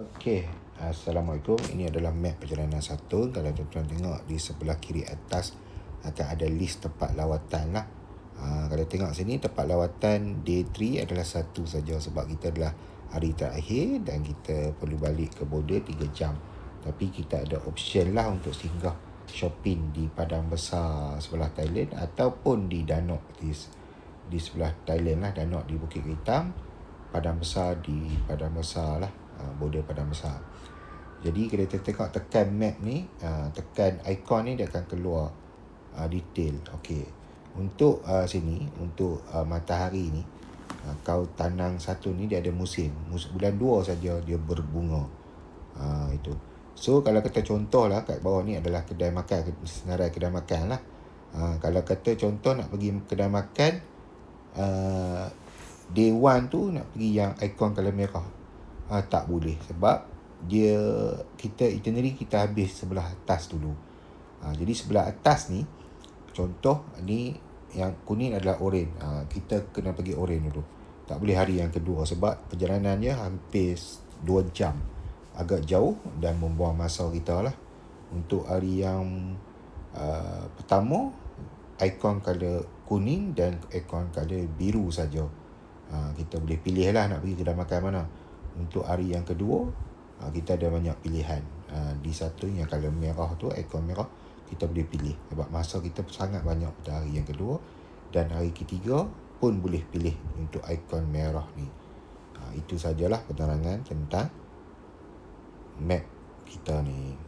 Okey, Assalamualaikum. Ini adalah map perjalanan 1. Kalau tuan-tuan tengok di sebelah kiri atas akan ada list tempat lawatan lah. Kalau tengok sini, tempat lawatan day 3 adalah satu saja sebab kita adalah hari terakhir dan kita perlu balik ke border 3 jam. Tapi kita ada option lah untuk singgah shopping di Padang Besar sebelah Thailand ataupun di Danok di sebelah Thailand lah. Danok di Bukit Hitam, Padang Besar di Padang Besar lah, border Padang Besar. Jadi kalau kita tengok tekan map ni, tekan ikon ni, dia akan keluar detail. Okey. Untuk sini, untuk matahari ni, kau tanang satu ni dia ada musim. Bulan 2 saja dia berbunga. Itu. So kalau kata contoh lah, kat bawah ni adalah kedai makan, senarai kedai makan lah. Kalau kata contoh nak pergi kedai makan, day 1 tu nak pergi yang ikon colour merah, tak boleh sebab kita itinerary kita habis sebelah atas dulu. Jadi sebelah atas ni, contoh ni yang kuning adalah oren. Kita kena pergi oren dulu. Tak boleh hari yang kedua sebab perjalanannya hampir 2 jam. Agak jauh dan membuang masa kita lah. Untuk hari yang pertama, ikon colour kuning dan ikon colour biru saja. Kita boleh pilih lah nak pergi kedai makan mana. Untuk hari yang kedua, kita ada banyak pilihan. Di satu yang colour merah tu, ikon merah, kita boleh pilih sebab masa kita sangat banyak pada hari yang kedua. Dan hari ketiga pun boleh pilih untuk ikon merah ni. Itu sajalah penerangan tentang map kita ni.